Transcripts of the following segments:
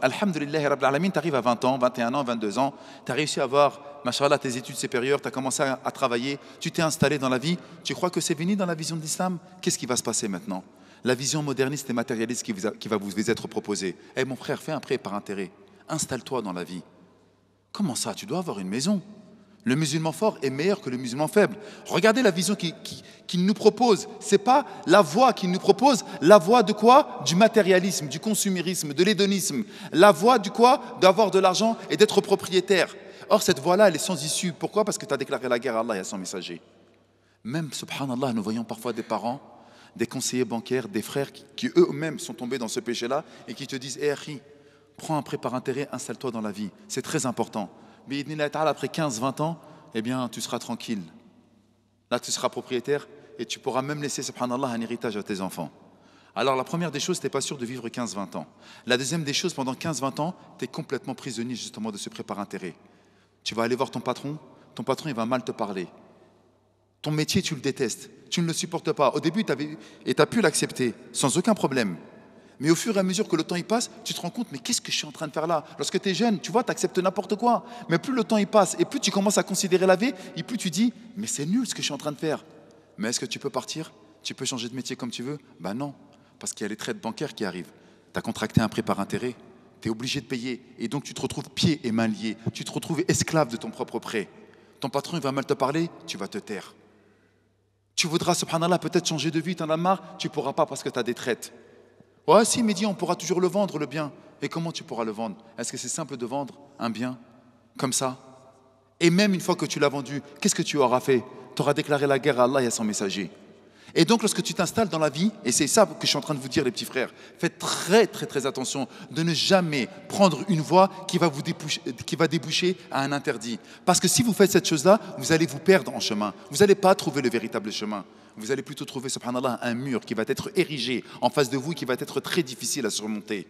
alhamdulillah, Rabbil Alamin, tu arrives à 20 ans, 21 ans, 22 ans, tu as réussi à avoir, machallah, tes études supérieures, tu as commencé à travailler, tu t'es installé dans la vie. Tu crois que c'est fini dans la vision de l'islam? Qu'est-ce qui va se passer maintenant? La vision moderniste et matérialiste qui va vous être proposée. Eh mon frère, fais un prêt par intérêt. Installe-toi dans la vie. Comment ça? Tu dois avoir une maison. Le musulman fort est meilleur que le musulman faible. Regardez la vision qu'il nous propose. Ce n'est pas la voie qu'il nous propose, la voie de quoi? Du matérialisme, du consumérisme, de l'hédonisme. La voie du quoi? D'avoir de l'argent et d'être propriétaire. Or, cette voie-là, elle est sans issue. Pourquoi? Parce que tu as déclaré la guerre à Allah et à son messager. Même, subhanallah, nous voyons parfois des parents, des conseillers bancaires, des frères qui eux-mêmes sont tombés dans ce péché-là et qui te disent, hé, Akhi, prends un prêt par intérêt, installe-toi dans la vie. C'est très important. Mais après 15-20 ans, eh bien, tu seras tranquille. Là, tu seras propriétaire et tu pourras même laisser, subhanallah, un héritage à tes enfants. Alors, la première des choses, tu n'es pas sûr de vivre 15-20 ans. La deuxième des choses, pendant 15-20 ans, tu es complètement prisonnier justement de ce prêt par intérêt. Tu vas aller voir ton patron, il va mal te parler. Ton métier, tu le détestes, tu ne le supportes pas. Au début, tu as pu l'accepter sans aucun problème. Mais au fur et à mesure que le temps y passe, tu te rends compte, mais qu'est-ce que je suis en train de faire là? Lorsque tu es jeune, tu vois, tu acceptes n'importe quoi. Mais plus le temps y passe et plus tu commences à considérer la vie, et plus tu dis, mais c'est nul ce que je suis en train de faire. Mais est-ce que tu peux partir? Tu peux changer de métier comme tu veux? Ben non, parce qu'il y a les traites bancaires qui arrivent. Tu as contracté un prêt par intérêt, tu es obligé de payer. Et donc tu te retrouves pieds et mains liés. Tu te retrouves esclave de ton propre prêt. Ton patron, il va mal te parler, tu vas te taire. Tu voudras, subhanallah, peut-être changer de vie, tu en as marre, tu ne pourras pas parce que tu as des traites. Ouais, si, mais dis, on pourra toujours le vendre, le bien. Et comment tu pourras le vendre? Est-ce que c'est simple de vendre un bien comme ça? Et même une fois que tu l'as vendu, qu'est-ce que tu auras fait? Tu auras déclaré la guerre à Allah et à son messager. Et donc, lorsque tu t'installes dans la vie, et c'est ça que je suis en train de vous dire, les petits frères, faites très, très, très attention de ne jamais prendre une voie qui va déboucher à un interdit. Parce que si vous faites cette chose-là, vous allez vous perdre en chemin. Vous n'allez pas trouver le véritable chemin. Vous allez plutôt trouver, subhanallah, un mur qui va être érigé en face de vous et qui va être très difficile à surmonter.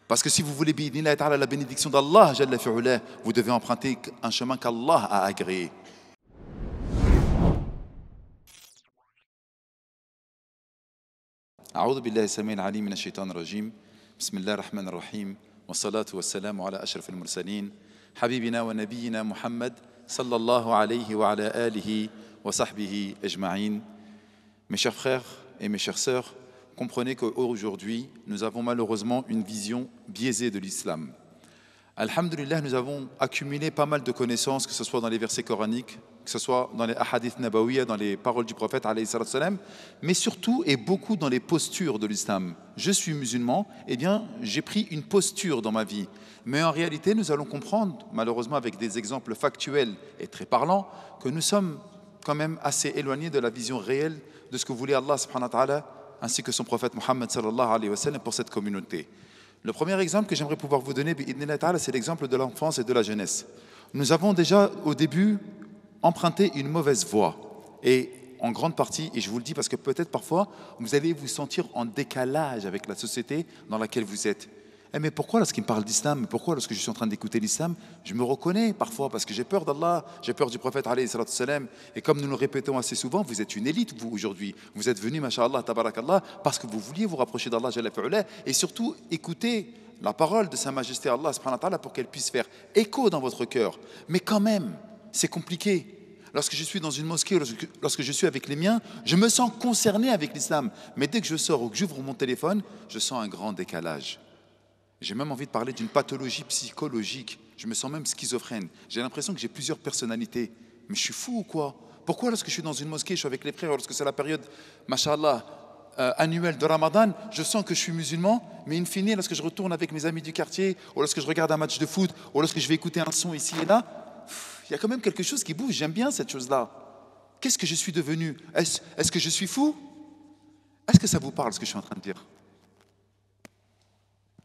Parce que si vous voulez la bénédiction d'Allah, vous devez emprunter un chemin qu'Allah a agréé. أعوذ بالله السميع العليم من الشيطان الرجيم بسم الله الرحمن الرحيم والصلاة والسلام على أشرف المرسلين حبيبنا ونبينا محمد صلى الله عليه وعلى آله وصحبه أجمعين. Mes chers frères et mes chères sœurs, comprenez qu'aujourd'hui, nous avons malheureusement une vision biaisée de l'islam. Alhamdulillah, nous avons accumulé pas mal de connaissances, que ce soit dans les versets coraniques, que ce soit dans les hadiths nabawiyya, dans les paroles du prophète, alayhi salatu salam, mais surtout et beaucoup dans les postures de l'islam. Je suis musulman, eh bien, j'ai pris une posture dans ma vie. Mais en réalité, nous allons comprendre, malheureusement avec des exemples factuels et très parlants, que nous sommes quand même assez éloignés de la vision réelle de ce que voulait Allah subhanahu wa ta'ala, ainsi que son prophète Muhammad sallallahu alayhi wa sallam pour cette communauté. Le premier exemple que j'aimerais pouvoir vous donner, c'est l'exemple de l'enfance et de la jeunesse. Nous avons déjà au début emprunté une mauvaise voie. Et en grande partie, et je vous le dis parce que peut-être parfois, vous allez vous sentir en décalage avec la société dans laquelle vous êtes. Mais pourquoi lorsqu'il me parle d'islam, pourquoi lorsque je suis en train d'écouter l'islam, je me reconnais parfois parce que j'ai peur d'Allah, j'ai peur du prophète alayhi salatu salam. Et comme nous le répétons assez souvent, vous êtes une élite, vous, aujourd'hui. Vous êtes venus, masha'Allah, tabarakallah, parce que vous vouliez vous rapprocher d'Allah, et surtout écouter la parole de Sa Majesté Allah subhanahu wa ta'ala pour qu'elle puisse faire écho dans votre cœur. Mais quand même, c'est compliqué. Lorsque je suis dans une mosquée, lorsque je suis avec les miens, je me sens concerné avec l'islam. Mais dès que je sors ou que j'ouvre mon téléphone, je sens un grand décalage. J'ai même envie de parler d'une pathologie psychologique. Je me sens même schizophrène. J'ai l'impression que j'ai plusieurs personnalités. Mais je suis fou ou quoi? Pourquoi lorsque je suis dans une mosquée, je suis avec les frères, lorsque c'est la période, mashallah, annuelle de Ramadan, je sens que je suis musulman, mais in fine, lorsque je retourne avec mes amis du quartier, ou lorsque je regarde un match de foot, ou lorsque je vais écouter un son ici et là, il y a quand même quelque chose qui bouge. J'aime bien cette chose-là. Qu'est-ce que je suis devenu? Est-ce que je suis fou? Est-ce que ça vous parle ce que je suis en train de dire?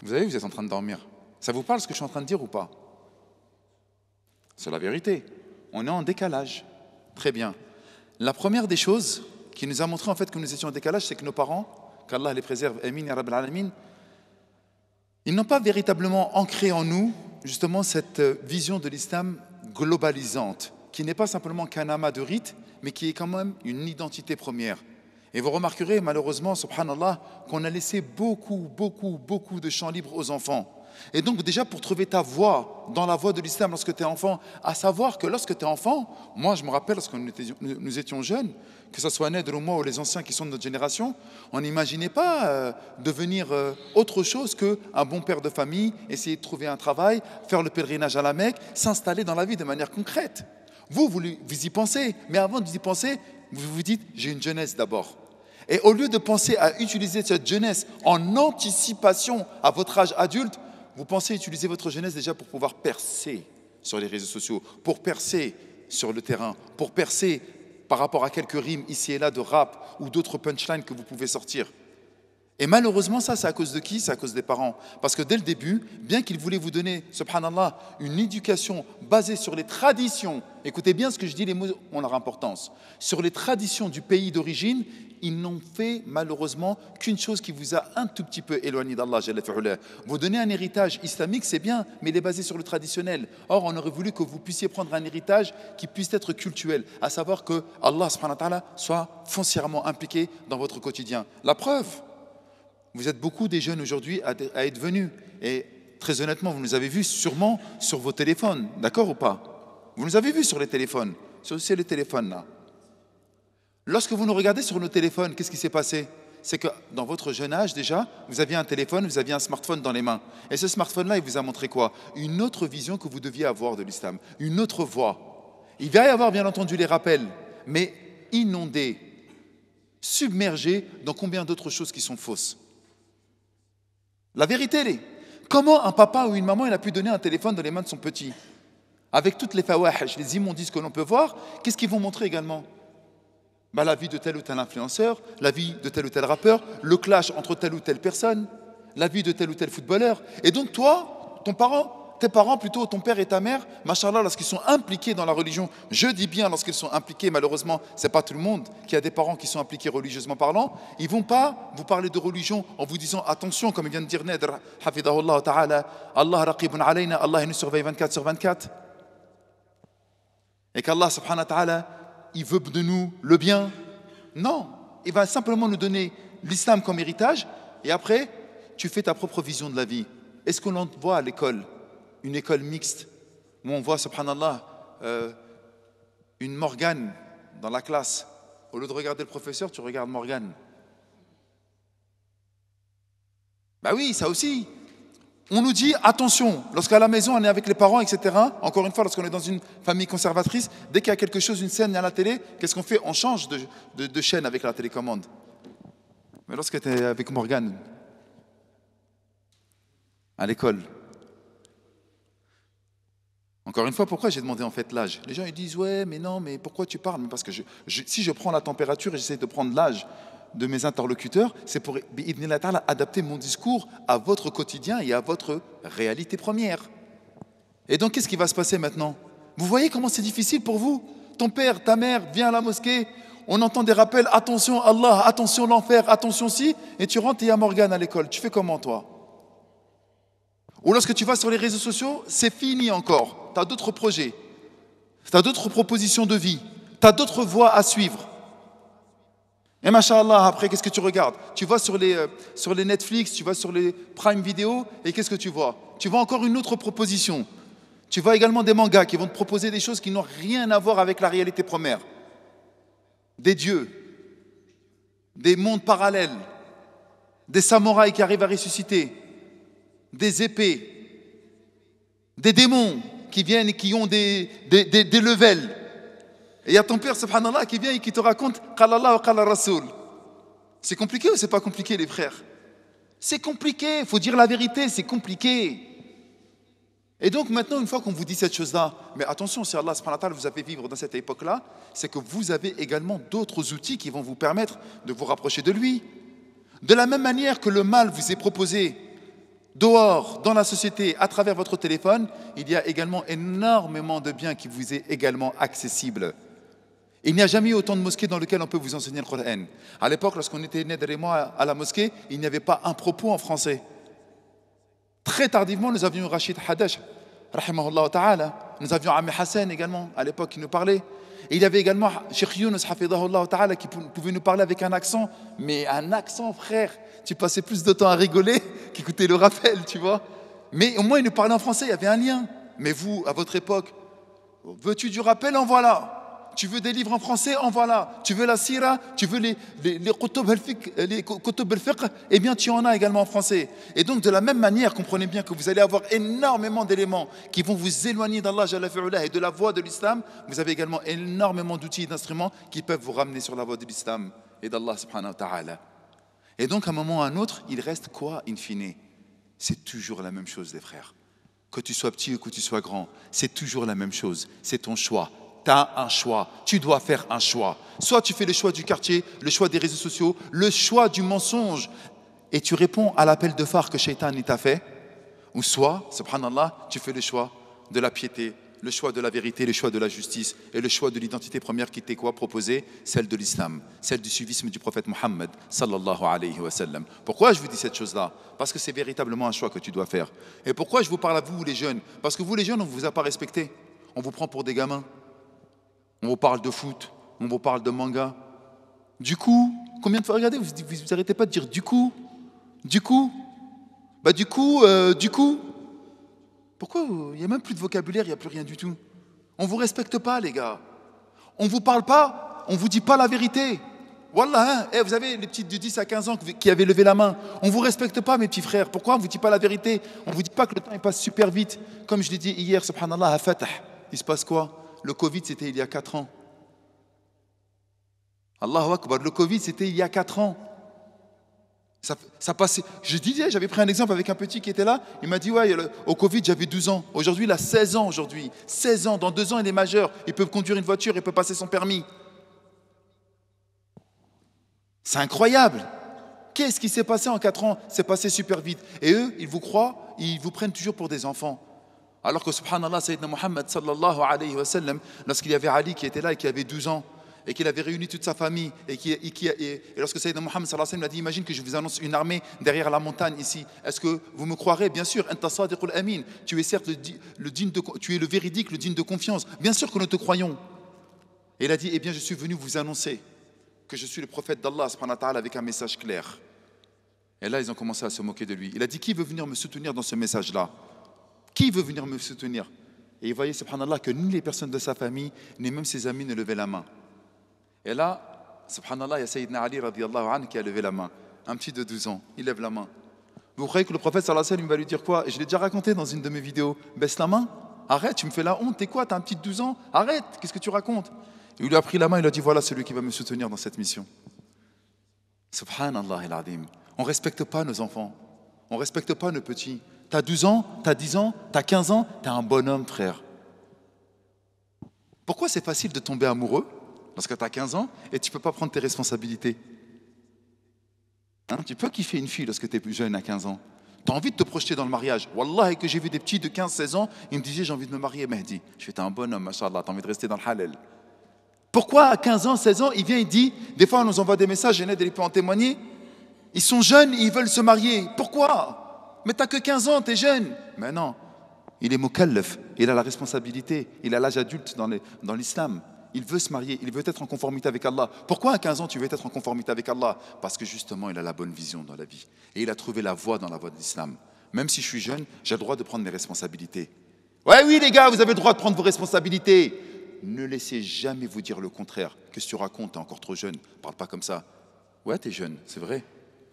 Vous savez, vous êtes en train de dormir. Ça vous parle ce que je suis en train de dire ou pas? C'est la vérité. On est en décalage. Très bien. La première des choses qui nous a montré en fait que nous étions en décalage, c'est que nos parents, qu'Allah les préserve, amin ya rabbal alamin, ils n'ont pas véritablement ancré en nous justement cette vision de l'islam globalisante, qui n'est pas simplement qu'un amas de rites, mais qui est quand même une identité première. Et vous remarquerez malheureusement, subhanallah, qu'on a laissé beaucoup de champs libres aux enfants. Et donc déjà pour trouver ta voie dans la voie de l'islam lorsque tu es enfant, à savoir que lorsque tu es enfant, moi je me rappelle lorsque nous étions jeunes, que ce soit Nedr ou moi ou les anciens qui sont de notre génération, on n'imaginait pas devenir autre chose qu'un bon père de famille, essayer de trouver un travail, faire le pèlerinage à la Mecque, s'installer dans la vie de manière concrète. Vous y pensez, mais avant de vous y penser, vous vous dites j'ai une jeunesse d'abord. Et au lieu de penser à utiliser cette jeunesse en anticipation à votre âge adulte, vous pensez utiliser votre jeunesse déjà pour pouvoir percer sur les réseaux sociaux, pour percer sur le terrain, pour percer par rapport à quelques rimes ici et là de rap ou d'autres punchlines que vous pouvez sortir. Et malheureusement, ça, c'est à cause de qui? C'est à cause des parents. Parce que dès le début, bien qu'ils voulaient vous donner, subhanallah, une éducation basée sur les traditions, écoutez bien ce que je dis, les mots ont leur importance, sur les traditions du pays d'origine, ils n'ont fait malheureusement qu'une chose qui vous a un tout petit peu éloigné d'Allah. Vous donner un héritage islamique, c'est bien, mais il est basé sur le traditionnel. Or, on aurait voulu que vous puissiez prendre un héritage qui puisse être cultuel, à savoir que Allah subhanahu wa ta'ala soit foncièrement impliqué dans votre quotidien. La preuve, vous êtes beaucoup des jeunes aujourd'hui à être venus. Et très honnêtement, vous nous avez vus sûrement sur vos téléphones. D'accord ou pas? Vous nous avez vus sur les téléphones. C'est les téléphones là. Lorsque vous nous regardez sur nos téléphones, qu'est-ce qui s'est passé? C'est que dans votre jeune âge déjà, vous aviez un téléphone, vous aviez un smartphone dans les mains. Et ce smartphone-là, il vous a montré quoi? Une autre vision que vous deviez avoir de l'islam. Une autre voie. Il va y avoir bien entendu les rappels, mais inondés, submergés dans combien d'autres choses qui sont fausses. La vérité, elle est, comment un papa ou une maman il a pu donner un téléphone dans les mains de son petit? Avec toutes les fawahish, les immondices que l'on peut voir, qu'est-ce qu'ils vont montrer également? La vie de tel ou tel influenceur, la vie de tel ou tel rappeur, le clash entre telle ou telle personne, la vie de tel ou tel footballeur. Et donc toi, tes parents plutôt, ton père et ta mère, machallah, lorsqu'ils sont impliqués dans la religion, je dis bien lorsqu'ils sont impliqués, malheureusement, c'est pas tout le monde qui a des parents qui sont impliqués religieusement parlant, ils vont pas vous parler de religion en vous disant attention, comme il vient de dire Nedr, hafidahullah ta'ala, Allah raqibun alayna, Allah il nous surveille 24 sur 24. Et qu'Allah subhanahu wa ta'ala, il veut de nous le bien. Non, il va simplement nous donner l'islam comme héritage et après, tu fais ta propre vision de la vie. Est-ce que l'on voit à l'école une école mixte où on voit, subhanallah, une Morgane dans la classe? Au lieu de regarder le professeur, tu regardes Morgane. Oui, ça aussi. On nous dit, attention, lorsqu'à la maison, on est avec les parents, etc. Encore une fois, lorsqu'on est dans une famille conservatrice, dès qu'il y a quelque chose, une scène à la télé, qu'est-ce qu'on fait? On change de chaîne avec la télécommande. Mais lorsque tu es avec Morgane, à l'école, encore une fois, pourquoi j'ai demandé en fait l'âge? Les gens ils disent, ouais, mais non, mais pourquoi tu parles? Parce que si je prends la température et j'essaie de prendre l'âge de mes interlocuteurs, c'est pour adapter mon discours à votre quotidien et à votre réalité première. Et donc, qu'est-ce qui va se passer maintenant? Vous voyez comment c'est difficile pour vous? Ton père, ta mère vient à la mosquée, on entend des rappels, attention Allah, attention l'enfer, attention si, et tu rentres et il y a Morgane à l'école. Tu fais comment toi? Ou lorsque tu vas sur les réseaux sociaux, c'est fini encore. Tu as d'autres projets, tu as d'autres propositions de vie, tu as d'autres voies à suivre. Et machallah, après, qu'est-ce que tu regardes? Tu vas sur les Netflix, tu vas sur les Prime Video, et qu'est-ce que tu vois? Tu vois encore une autre proposition. Tu vois également des mangas qui vont te proposer des choses qui n'ont rien à voir avec la réalité première. Des dieux, des mondes parallèles, des samouraïs qui arrivent à ressusciter, des épées, des démons qui viennent et qui ont des levels. Et il y a ton père, subhanallah, qui vient et qui te raconte Qala Allah wa Qala Rasoul. C'est compliqué ou c'est pas compliqué, les frères? C'est compliqué, il faut dire la vérité, c'est compliqué. Et donc maintenant, une fois qu'on vous dit cette chose-là, mais attention, si Allah subhanahu wa ta'ala vous a fait vivre dans cette époque-là, c'est que vous avez également d'autres outils qui vont vous permettre de vous rapprocher de lui. De la même manière que le mal vous est proposé dehors, dans la société, à travers votre téléphone, il y a également énormément de biens qui vous est également accessible. Il n'y a jamais eu autant de mosquées dans lesquelles on peut vous enseigner le Coran. À l'époque, lorsqu'on était né derrière moi à la mosquée, il n'y avait pas un propos en français. Très tardivement, nous avions Rachid Hadash, rahimahullah ta'ala. Nous avions Ami Hassan également, à l'époque, qui nous parlait. Et il y avait également Cheikh Yunus, hafidahullah ta'ala, qui pouvait nous parler avec un accent. Mais un accent, frère, tu passais plus de temps à rigoler qu'écouter le rappel, tu vois. Mais au moins, il nous parlait en français, il y avait un lien. Mais vous, à votre époque, veux-tu du rappel? En voilà. Tu veux des livres en français? En voilà. Tu veux la sira? Tu veux les kutub al-fiqh? Eh bien, tu en as également en français. Et donc, de la même manière, comprenez bien que vous allez avoir énormément d'éléments qui vont vous éloigner d'Allah Jalla fi'ula et de la voie de l'islam. Vous avez également énormément d'outils et d'instruments qui peuvent vous ramener sur la voie de l'islam et d'Allah subhanahu wa ta'ala. Et donc, à un moment ou à un autre, il reste quoi, in fine? C'est toujours la même chose, les frères. Que tu sois petit ou que tu sois grand, c'est toujours la même chose. C'est ton choix. Tu as un choix. Tu dois faire un choix. Soit tu fais le choix du quartier, le choix des réseaux sociaux, le choix du mensonge, et tu réponds à l'appel de phare que Shaitan t'a fait, ou soit, subhanallah, tu fais le choix de la piété, le choix de la vérité, le choix de la justice et le choix de l'identité première qui t'est quoi proposée? Celle de l'islam, celle du suivisme du prophète Mohammed sallallahu alayhi wa sallam. Pourquoi je vous dis cette chose-là? Parce que c'est véritablement un choix que tu dois faire. Et pourquoi je vous parle à vous les jeunes? Parce que vous les jeunes, on ne vous a pas respecté. On vous prend pour des gamins. On vous parle de foot, on vous parle de manga. Du coup, combien de fois, regardez, vous n'arrêtez pas de dire du coup. Pourquoi il n'y a même plus de vocabulaire, il n'y a plus rien du tout? On ne vous respecte pas, les gars. On ne vous parle pas, on ne vous dit pas la vérité. Wallah, hein, vous avez les petits de 10 à 15 ans qui avaient levé la main. On ne vous respecte pas, mes petits frères. Pourquoi on ne vous dit pas la vérité? On ne vous dit pas que le temps il passe super vite. Comme je l'ai dit hier, subhanallah, à Fatah, il se passe quoi? Le Covid, c'était il y a 4 ans. Allahu Akbar, le Covid, c'était il y a 4 ans. Ça passait. Je disais, j'avais pris un exemple avec un petit qui était là. Il m'a dit, ouais, au Covid, j'avais 12 ans. Aujourd'hui, il a 16 ans. 16 ans. Dans 2 ans, il est majeur. Il peut conduire une voiture, il peut passer son permis. C'est incroyable. Qu'est-ce qui s'est passé en 4 ans? C'est passé super vite. Et eux, ils vous croient, ils vous prennent toujours pour des enfants. Alors que, subhanallah, Sayyidina Muhammad sallallahu alayhi wa sallam, lorsqu'il y avait Ali qui était là et qui avait 12 ans, et qu'il avait réuni toute sa famille, et lorsque Sayyidina Muhammad sallallahu alayhi wa sallam a dit, imagine que je vous annonce une armée derrière la montagne ici, est-ce que vous me croirez? Bien sûr, anta sadiqul amin, tu es certes tu es le véridique, le digne de confiance, bien sûr que nous te croyons. Et il a dit, eh bien je suis venu vous annoncer que je suis le prophète d'Allah subhanahu wa ta'ala avec un message clair. Et là ils ont commencé à se moquer de lui. Il a dit, qui veut venir me soutenir dans ce message-là? Qui veut venir me soutenir? Et il voyait, subhanallah, que ni les personnes de sa famille, ni même ses amis ne levaient la main. Et là, subhanallah, il y a Sayyidina Ali radiyallahu anhu qui a levé la main. Un petit de 12 ans, il lève la main. Vous croyez que le prophète sallallahu alayhi wa sallam va lui dire quoi? Je l'ai déjà raconté dans une de mes vidéos. Baisse la main, arrête, tu me fais la honte, t'es quoi? T'as un petit de 12 ans? Arrête, qu'est-ce que tu racontes? Et il lui a pris la main, il lui a dit, voilà celui qui va me soutenir dans cette mission. Subhanallah al-Azim. On ne respecte pas nos enfants. On ne respecte pas nos petits. T'as 12 ans, t'as 10 ans, t'as 15 ans, t'es un bonhomme, frère. Pourquoi c'est facile de tomber amoureux lorsque t'as 15 ans et tu ne peux pas prendre tes responsabilités? Hein, tu peux kiffer une fille lorsque tu es plus jeune à 15 ans. Tu as envie de te projeter dans le mariage. Wallah, que j'ai vu des petits de 15-16 ans, ils me disaient, j'ai envie de me marier, Mehdi. Je fais, t'es un bonhomme, machallah, t'as envie de rester dans le halal. Pourquoi à 15 ans, 16 ans, il vient, il dit, des fois on nous envoie des messages, Genève, il peut en témoigner, ils sont jeunes, ils veulent se marier. Pourquoi? Mais t'as que 15 ans, t'es jeune. Mais non, il est mukallaf, il a la responsabilité, il a l'âge adulte dans l'islam. Il veut se marier, il veut être en conformité avec Allah. Pourquoi à 15 ans tu veux être en conformité avec Allah? Parce que justement, il a la bonne vision dans la vie. Et il a trouvé la voie dans la voie de l'islam. Même si je suis jeune, j'ai le droit de prendre mes responsabilités. Ouais, oui les gars, vous avez le droit de prendre vos responsabilités. Ne laissez jamais vous dire le contraire. Qu'est-ce que tu racontes? T'es encore trop jeune. Parle pas comme ça. Ouais, t'es jeune, c'est vrai.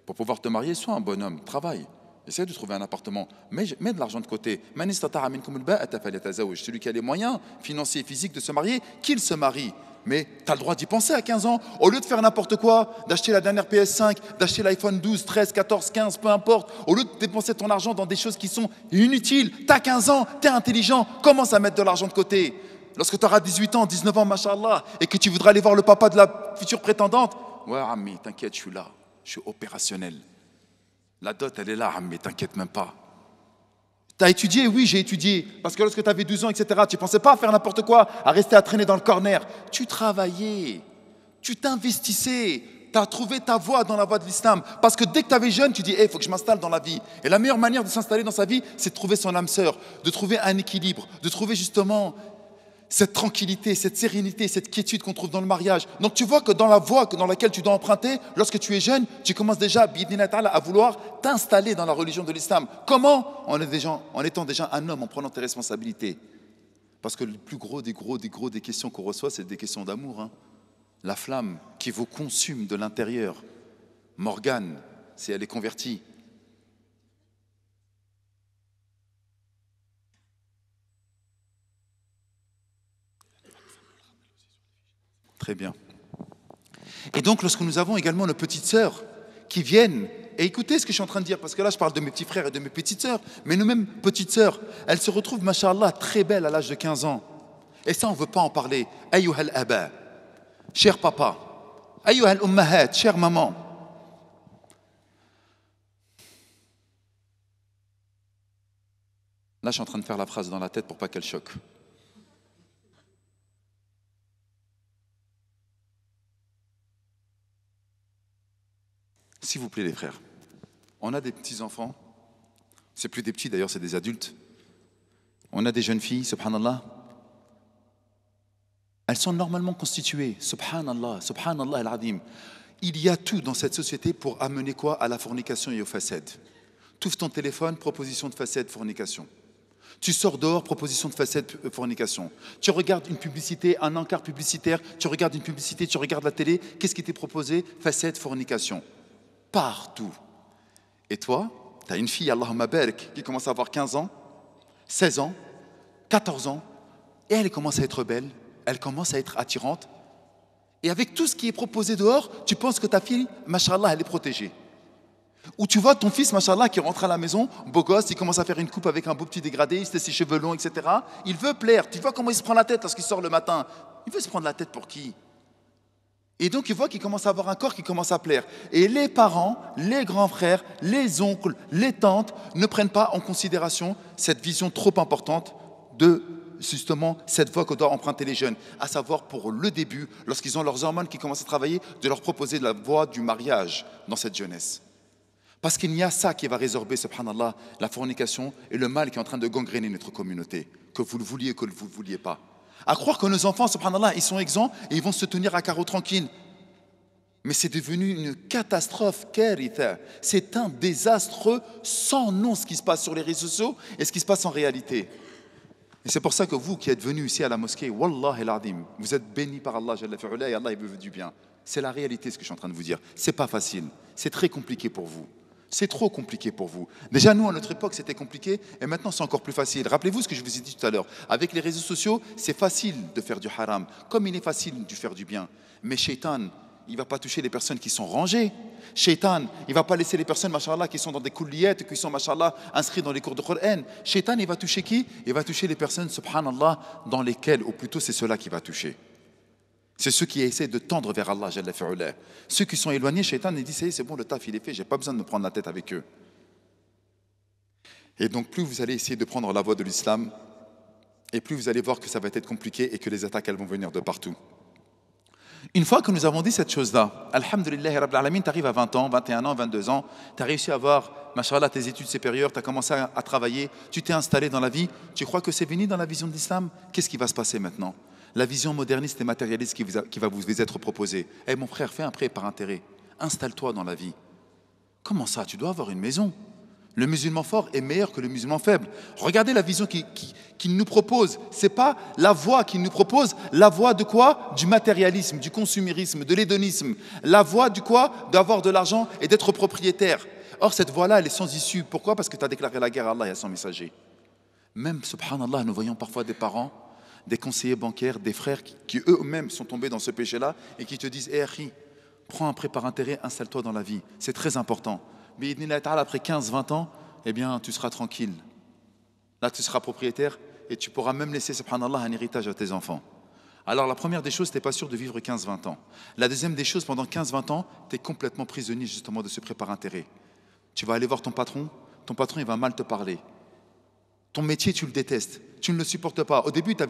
Pour pouvoir te marier, sois un bonhomme, travaille. Essaye de trouver un appartement, mets de l'argent de côté. Celui qui a les moyens financiers et physiques de se marier, qu'il se marie. Mais tu as le droit d'y penser à 15 ans. Au lieu de faire n'importe quoi, d'acheter la dernière PS5, d'acheter l'iPhone 12, 13, 14, 15, peu importe, au lieu de dépenser ton argent dans des choses qui sont inutiles, tu as 15 ans, tu es intelligent, commence à mettre de l'argent de côté. Lorsque tu auras 18 ans, 19 ans, machallah, et que tu voudras aller voir le papa de la future prétendante, ouais, Ami, t'inquiète, je suis là, je suis opérationnel. La dot, elle est là, mais t'inquiète même pas. T'as étudié? Oui, j'ai étudié. Parce que lorsque tu avais 12 ans, etc., tu ne pensais pas à faire n'importe quoi, à rester à traîner dans le corner. Tu travaillais, tu t'investissais, tu as trouvé ta voie dans la voie de l'islam. Parce que dès que tu avais jeune, tu dis, il faut que je m'installe dans la vie. Et la meilleure manière de s'installer dans sa vie, c'est de trouver son âme sœur, de trouver un équilibre, de trouver justement cette tranquillité, cette sérénité, cette quiétude qu'on trouve dans le mariage. Donc tu vois que dans la voie dans laquelle tu dois emprunter, lorsque tu es jeune, tu commences déjà, bi'idhnillah ta'ala, à vouloir t'installer dans la religion de l'islam. Comment? En étant déjà un homme, en prenant tes responsabilités. Parce que le plus gros des questions qu'on reçoit, c'est des questions d'amour. Hein. La flamme qui vous consume de l'intérieur. Morgane, si elle est convertie. Très bien. Et donc, lorsque nous avons également nos petites sœurs qui viennent, et écoutez ce que je suis en train de dire, parce que là, je parle de mes petits frères et de mes petites sœurs, mais nous-mêmes, petites sœurs, elles se retrouvent, masha'Allah, très belles à l'âge de 15 ans. Et ça, on ne veut pas en parler. Ayyuhal aba, cher papa, ayyuhal ummahat, chère maman. Là, je suis en train de faire la phrase dans la tête pour pas qu'elle choque. S'il vous plaît, les frères, on a des petits-enfants, c'est plus des petits d'ailleurs, c'est des adultes. On a des jeunes filles, subhanallah. Elles sont normalement constituées, subhanallah, subhanallah al-azim. Il y a tout dans cette société pour amener quoi? À la fornication et au facède. Tu ouvres ton téléphone, proposition de facède, fornication. Tu sors dehors, proposition de facède, fornication. Tu regardes une publicité, un encart publicitaire, tu regardes une publicité, tu regardes la télé, qu'est-ce qui t'est proposé? Facède, fornication. Partout. Et toi, tu as une fille, Allahumma barik, qui commence à avoir 15 ans, 16 ans, 14 ans, et elle commence à être belle, elle commence à être attirante. Et avec tout ce qui est proposé dehors, tu penses que ta fille, mashallah, elle est protégée. Ou tu vois ton fils, mashallah, qui rentre à la maison, beau gosse, il commence à faire une coupe avec un beau petit dégradé, il se laisse ses cheveux longs, etc. Il veut plaire. Tu vois comment il se prend la tête lorsqu'il sort le matin? Il veut se prendre la tête pour qui? Et donc, il voit qu'il commence à avoir un corps qui commence à plaire. Et les parents, les grands frères, les oncles, les tantes ne prennent pas en considération cette vision trop importante de, justement, cette voie que doivent emprunter les jeunes. À savoir, pour le début, lorsqu'ils ont leurs hormones qui commencent à travailler, de leur proposer la voie du mariage dans cette jeunesse. Parce qu'il y a ça qui va résorber, subhanallah, la fornication et le mal qui est en train de gangréner notre communauté, que vous le vouliez, que vous ne le vouliez pas. À croire que nos enfants, subhanallah, ils sont exempts et ils vont se tenir à carreau tranquille. Mais c'est devenu une catastrophe, karitha. C'est un désastre sans nom ce qui se passe sur les réseaux sociaux et ce qui se passe en réalité. Et c'est pour ça que vous qui êtes venus ici à la mosquée, Wallah el-Adim, vous êtes bénis par Allah, Jalla fi'ula, et Allah il veut du bien. C'est la réalité ce que je suis en train de vous dire. C'est pas facile, c'est très compliqué pour vous. C'est trop compliqué pour vous. Déjà, nous, à notre époque, c'était compliqué, et maintenant, c'est encore plus facile. Rappelez-vous ce que je vous ai dit tout à l'heure. Avec les réseaux sociaux, c'est facile de faire du haram, comme il est facile de faire du bien. Mais Shaitan, il ne va pas toucher les personnes qui sont rangées. Shaitan, il ne va pas laisser les personnes, machallah, qui sont dans des kulliyat, qui sont, machallah, inscrits dans les cours de Coran. Shaitan, il va toucher qui? Il va toucher les personnes, subhanallah, dans lesquelles, ou plutôt, c'est ceux-là qui va toucher. C'est ceux qui essaient de tendre vers Allah, Jalla fi'ula. Ceux qui sont éloignés, Shaitan, il dit, c'est bon, le taf, il est fait, je n'ai pas besoin de me prendre la tête avec eux. Et donc, plus vous allez essayer de prendre la voie de l'islam, et plus vous allez voir que ça va être compliqué et que les attaques, elles vont venir de partout. Une fois que nous avons dit cette chose-là, Alhamdulillah, Rabbil Alamin, tu arrives à 20 ans, 21 ans, 22 ans, tu as réussi à avoir, mashallah, tes études supérieures, tu as commencé à travailler, tu t'es installé dans la vie, tu crois que c'est fini dans la vision de l'islam? Qu'est-ce qui va se passer maintenant? La vision moderniste et matérialiste qui va vous être proposée. Eh mon frère, fais un prêt par intérêt. Installe-toi dans la vie. Comment ça? Tu dois avoir une maison. Le musulman fort est meilleur que le musulman faible. Regardez la vision qu'il nous propose. Ce n'est pas la voie qu'il nous propose. La voie de quoi? Du matérialisme, du consumérisme, de l'hédonisme. La voie du quoi? D'avoir de l'argent et d'être propriétaire. Or, cette voie-là, elle est sans issue. Pourquoi? Parce que tu as déclaré la guerre à Allah et à son messager. Même, subhanallah, nous voyons parfois des parents, des conseillers bancaires, des frères qui eux-mêmes sont tombés dans ce péché-là et qui te disent « Eh, Akhi, prends un prêt par intérêt, installe-toi dans la vie. C'est très important. Mais après 15-20 ans, eh bien, tu seras tranquille. Là, tu seras propriétaire et tu pourras même laisser, subhanallah, un héritage à tes enfants. » Alors, la première des choses, tu n'es pas sûr de vivre 15-20 ans. La deuxième des choses, pendant 15-20 ans, tu es complètement prisonnier justement de ce prêt par intérêt. Tu vas aller voir ton patron, il va mal te parler. Ton métier, tu le détestes, tu ne le supportes pas. Au début, tu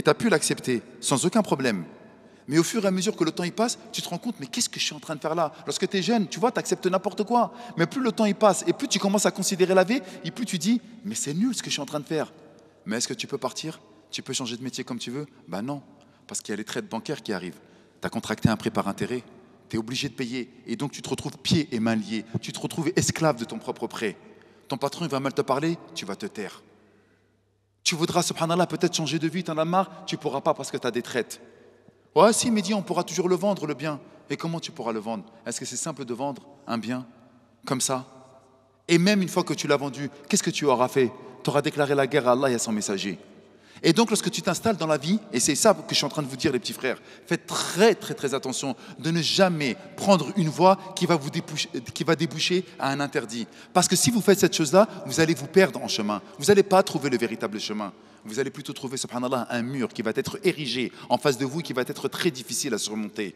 as pu l'accepter, sans aucun problème. Mais au fur et à mesure que le temps y passe, tu te rends compte, mais qu'est-ce que je suis en train de faire là? Lorsque tu es jeune, tu vois, tu acceptes n'importe quoi. Mais plus le temps y passe, et plus tu commences à considérer la vie, et plus tu dis, mais c'est nul ce que je suis en train de faire. Mais est-ce que tu peux partir? Tu peux changer de métier comme tu veux? Ben non, parce qu'il y a les traites bancaires qui arrivent. Tu as contracté un prêt par intérêt, tu es obligé de payer. Et donc tu te retrouves pieds et mains liés. Tu te retrouves esclave de ton propre prêt. Ton patron il va mal te parler, tu vas te taire. Tu voudras, subhanallah, peut-être changer de vie, tu en as marre, tu ne pourras pas parce que tu as des traites. Ouais, si, mais dis, on pourra toujours le vendre, le bien. Et comment tu pourras le vendre? Est-ce que c'est simple de vendre un bien comme ça? Et même une fois que tu l'as vendu, qu'est-ce que tu auras fait? Tu auras déclaré la guerre à Allah et à son messager. Et donc, lorsque tu t'installes dans la vie, et c'est ça que je suis en train de vous dire, les petits frères, faites très, très, très attention de ne jamais prendre une voie qui va déboucher à un interdit. Parce que si vous faites cette chose-là, vous allez vous perdre en chemin. Vous n'allez pas trouver le véritable chemin. Vous allez plutôt trouver, subhanallah, un mur qui va être érigé en face de vous et qui va être très difficile à surmonter.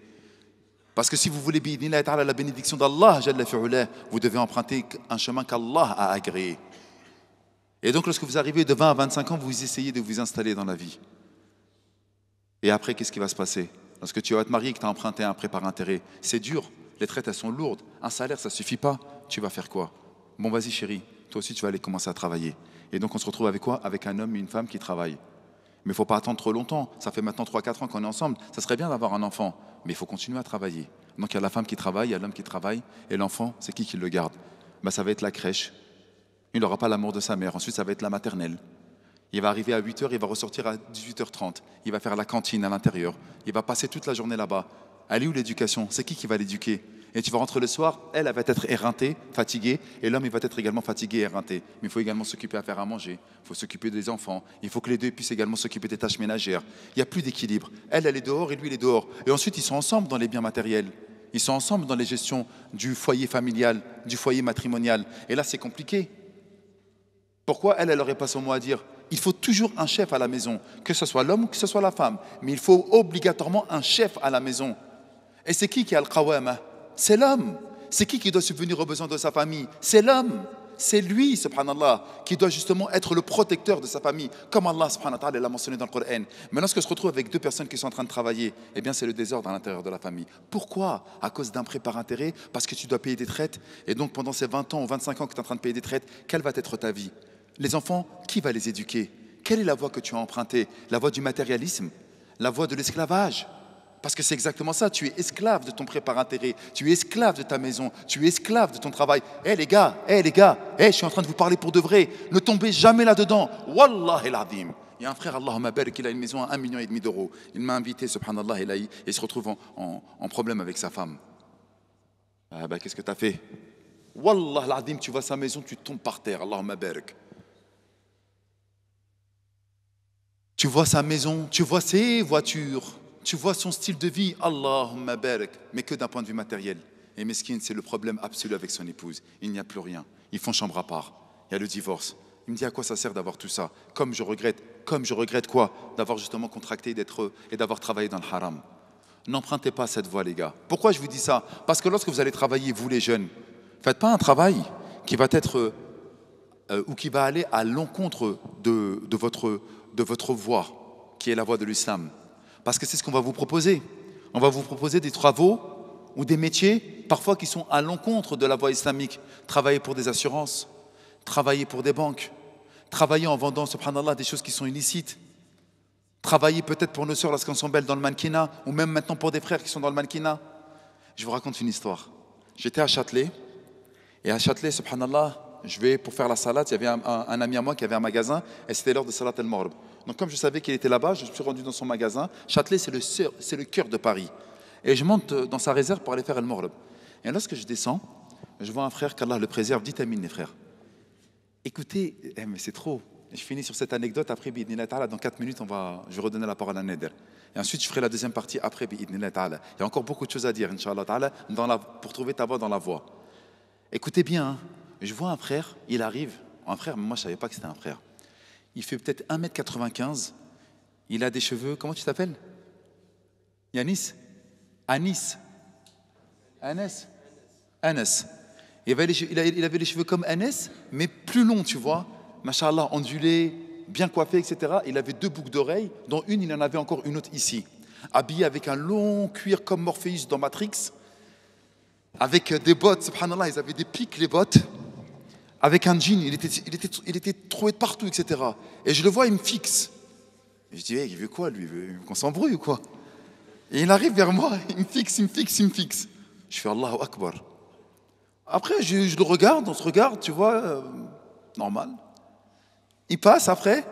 Parce que si vous voulez la bénédiction d'Allah, vous devez emprunter un chemin qu'Allah a agréé. Et donc, lorsque vous arrivez de 20 à 25 ans, vous essayez de vous installer dans la vie. Et après, qu'est-ce qui va se passer? Lorsque tu vas te marier et que tu as emprunté un prêt par intérêt, c'est dur, les traites, elles sont lourdes, un salaire, ça ne suffit pas. Tu vas faire quoi? Bon, vas-y chérie, toi aussi, tu vas aller commencer à travailler. Et donc, on se retrouve avec quoi? Avec un homme et une femme qui travaillent. Mais il ne faut pas attendre trop longtemps. Ça fait maintenant 3-4 ans qu'on est ensemble. Ça serait bien d'avoir un enfant, mais il faut continuer à travailler. Donc, il y a la femme qui travaille, il y a l'homme qui travaille, et l'enfant, c'est qui le garde? Ça va être la crèche. Il n'aura pas l'amour de sa mère. Ensuite, ça va être la maternelle. Il va arriver à 8h, il va ressortir à 18h30. Il va faire la cantine à l'intérieur. Il va passer toute la journée là-bas. Elle est où l'éducation? C'est qui va l'éduquer? Et tu vas rentrer le soir, elle va être éreintée, fatiguée, et l'homme, il va être également fatigué et éreinté. Mais il faut également s'occuper à faire à manger. Il faut s'occuper des enfants. Il faut que les deux puissent également s'occuper des tâches ménagères. Il n'y a plus d'équilibre. Elle est dehors et lui, il est dehors. Et ensuite, ils sont ensemble dans les biens matériels. Ils sont ensemble dans les gestions du foyer familial, du foyer matrimonial. Et là, c'est compliqué. Pourquoi elle n'aurait pas son mot à dire? Il faut toujours un chef à la maison, que ce soit l'homme ou que ce soit la femme. Mais il faut obligatoirement un chef à la maison. Et c'est qui a le qawama? C'est l'homme. C'est qui doit subvenir aux besoins de sa famille? C'est l'homme. C'est lui, subhanallah, qui doit justement être le protecteur de sa famille, comme Allah, subhanahu wa ta'ala, l'a mentionné dans le Coran. Mais lorsque se retrouve avec deux personnes qui sont en train de travailler, eh bien c'est le désordre à l'intérieur de la famille. Pourquoi? À cause d'un prêt par intérêt, parce que tu dois payer des traites. Et donc pendant ces 20 ans ou 25 ans que tu es en train de payer des traites, quelle va être ta vie? Les enfants, qui va les éduquer? Quelle est la voie que tu as empruntée? La voie du matérialisme? La voie de l'esclavage? Parce que c'est exactement ça, tu es esclave de ton prêt par intérêt, tu es esclave de ta maison, tu es esclave de ton travail. Les gars, je suis en train de vous parler pour de vrai, ne tombez jamais là-dedans. Wallah el-Azim. Il y a un frère, Allahumma barik, il a une maison à 1,5 million d'euros. Il m'a invité, subhanallah, et il se retrouve en problème avec sa femme. Qu'est-ce que tu as fait? Wallah el-Azim, tu vois sa maison, tu tombes par terre, Allahumma barik. Tu vois sa maison, tu vois ses voitures, tu vois son style de vie, Allahumma barak, mais que d'un point de vue matériel. Et Meskin, c'est le problème absolu avec son épouse. Il n'y a plus rien. Ils font chambre à part. Il y a le divorce. Il me dit à quoi ça sert d'avoir tout ça? Comme je regrette quoi? D'avoir justement contracté et d'avoir travaillé dans le haram. N'empruntez pas cette voie, les gars. Pourquoi je vous dis ça? Parce que lorsque vous allez travailler, vous les jeunes, faites pas un travail qui va être ou qui va aller à l'encontre de votre voie, qui est la voie de l'islam. Parce que c'est ce qu'on va vous proposer. On va vous proposer des travaux ou des métiers, parfois qui sont à l'encontre de la voie islamique. Travailler pour des assurances, travailler pour des banques, travailler en vendant, subhanallah, des choses qui sont illicites. Travailler peut-être pour nos sœurs lorsqu'elles sont belles dans le mannequinat, ou même maintenant pour des frères qui sont dans le mannequinat. Je vous raconte une histoire. J'étais à Châtelet, et à Châtelet, subhanallah, je vais pour faire la salade, il y avait un ami à moi qui avait un magasin, et c'était l'heure de salat el-Maghrib. Donc comme je savais qu'il était là-bas, je me suis rendu dans son magasin. Châtelet, c'est le cœur de Paris. Et je monte dans sa réserve pour aller faire el-Maghrib. Et lorsque je descends, je vois un frère, qu'Allah le préserve, dites amin les frères. Écoutez, mais c'est trop. Je finis sur cette anecdote, après, dans 4 minutes, je vais redonner la parole à Neder. Et ensuite, je ferai la deuxième partie après, il y a encore beaucoup de choses à dire, Inch'Allah, pour trouver ta voix dans la voie. Écoutez bien, hein. Je vois un frère, il arrive, un frère, mais moi je ne savais pas que c'était un frère. Il fait peut-être 1,95 m, il a des cheveux, comment tu t'appelles? Yanis? Anis? Anas? Anas. Il avait les cheveux comme Anas, mais plus longs, tu vois. Masha'Allah, ondulés, bien coiffés, etc. Il avait 2 boucles d'oreilles, dont une, il en avait encore une autre ici. Habillé avec un long cuir comme Morpheus dans Matrix, avec des bottes, subhanallah, ils avaient des pics, les bottes. Avec un jean, il était troué de partout, etc. Et je le vois, il me fixe. Et je dis, hey, il veut quoi, lui? Il veut qu'on s'embrouille ou quoi? Et il arrive vers moi, il me fixe, il me fixe, il me fixe. Je fais Allahu Akbar. Après, je le regarde, on se regarde, tu vois, normal. Il passe après,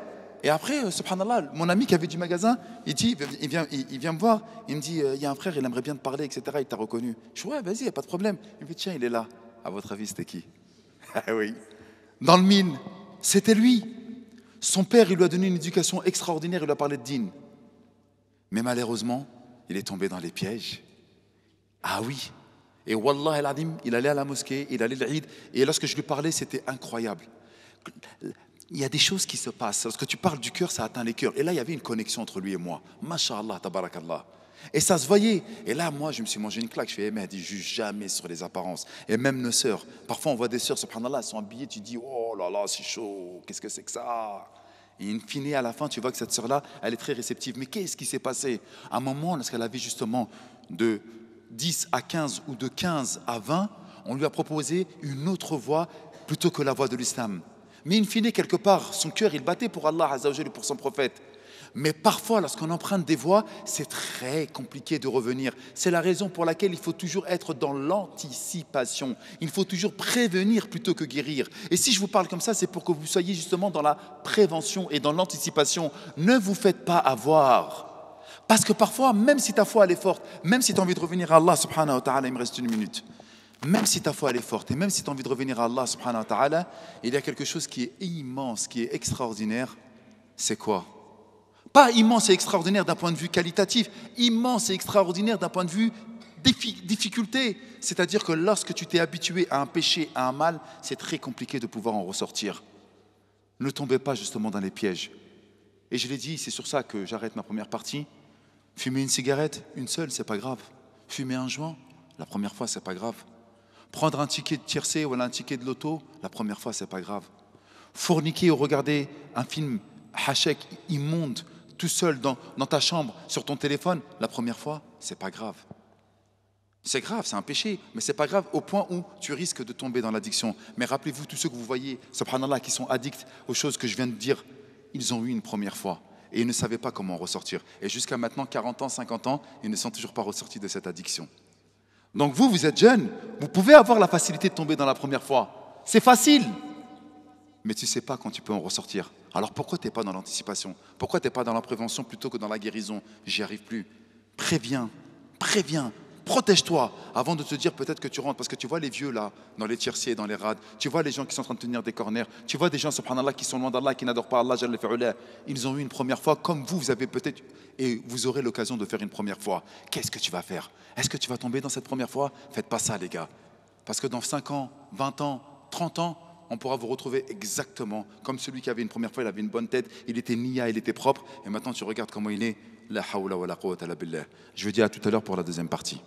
et après, subhanallah, mon ami qui avait du magasin, il vient me voir, il me dit, il y a un frère, il aimerait bien te parler, etc. Il t'a reconnu. Je dis, ouais, vas-y, il n'y a pas de problème. Il me dit, tiens, il est là. À votre avis, c'était qui? Ah oui. Dans le mine, c'était lui. Son père, il lui a donné une éducation extraordinaire, il lui a parlé de dîn. Mais malheureusement, il est tombé dans les pièges. Ah oui. Et wallah al-adim, il allait à la mosquée, il allait à l'Eid, et lorsque je lui parlais, c'était incroyable. Il y a des choses qui se passent. Lorsque tu parles du cœur, ça atteint les cœurs. Et là, il y avait une connexion entre lui et moi. Masha'Allah, tabarakallah. Et ça se voyait. Et là, moi, je me suis mangé une claque. Je fais, eh, mais elle juge jamais sur les apparences. Et même nos sœurs. Parfois, on voit des sœurs, subhanallah, elles sont habillées, tu dis, oh là là, c'est chaud, qu'est-ce que c'est que ça? Et in fine, à la fin, tu vois que cette sœur-là, elle est très réceptive. Mais qu'est-ce qui s'est passé? À un moment, lorsqu'elle avait justement de 10 à 15 ou de 15 à 20, on lui a proposé une autre voie plutôt que la voie de l'islam. Mais in fine, quelque part, son cœur, il battait pour Allah Azza wa Jalla et pour son prophète. Mais parfois, lorsqu'on emprunte des voies, c'est très compliqué de revenir. C'est la raison pour laquelle il faut toujours être dans l'anticipation. Il faut toujours prévenir plutôt que guérir. Et si je vous parle comme ça, c'est pour que vous soyez justement dans la prévention et dans l'anticipation. Ne vous faites pas avoir. Parce que parfois, même si ta foi elle est forte, même si tu as envie de revenir à Allah subhanahu wa ta'ala, il me reste une minute. Même si ta foi elle est forte et même si tu as envie de revenir à Allah subhanahu wa ta'ala, il y a quelque chose qui est immense, qui est extraordinaire. C'est quoi? Pas immense et extraordinaire d'un point de vue qualitatif, immense et extraordinaire d'un point de vue difficulté. C'est-à-dire que lorsque tu t'es habitué à un péché, à un mal, c'est très compliqué de pouvoir en ressortir. Ne tombez pas justement dans les pièges. Et je l'ai dit, c'est sur ça que j'arrête ma première partie. Fumer une cigarette, une seule, c'est pas grave. Fumer un joint, la première fois, c'est pas grave. Prendre un ticket de tiercé ou un ticket de loto, la première fois, c'est pas grave. Forniquer ou regarder un film hachek immonde tout seul dans ta chambre, sur ton téléphone, la première fois, c'est pas grave. C'est grave, c'est un péché, mais c'est pas grave au point où tu risques de tomber dans l'addiction. Mais rappelez-vous, tous ceux que vous voyez, subhanallah, qui sont addicts aux choses que je viens de dire, ils ont eu une première fois et ils ne savaient pas comment en ressortir. Et jusqu'à maintenant, 40 ans, 50 ans, ils ne sont toujours pas ressortis de cette addiction. Donc vous êtes jeune, vous pouvez avoir la facilité de tomber dans la première fois. C'est facile, mais tu ne sais pas quand tu peux en ressortir. Alors pourquoi tu n'es pas dans l'anticipation? Pourquoi tu n'es pas dans la prévention plutôt que dans la guérison? J'y arrive plus. Préviens, protège-toi avant de te dire peut-être que tu rentres. Parce que tu vois les vieux là, dans les tierciers, dans les rades, tu vois les gens qui sont en train de tenir des corners, tu vois des gens, subhanallah, qui sont loin d'Allah, qui n'adorent pas Allah, Jalla fi'ula. Ils ont eu une première fois, comme vous avez peut-être, et vous aurez l'occasion de faire une première fois. Qu'est-ce que tu vas faire? Est-ce que tu vas tomber dans cette première fois? Faites pas ça, les gars. Parce que dans 5 ans, 20 ans, 30 ans, on pourra vous retrouver exactement comme celui qui avait une première fois, il avait une bonne tête, il était niya, il était propre, et maintenant tu regardes comment il est. La hawla wa la quwwata illa billah. Je vous dis à tout à l'heure pour la deuxième partie.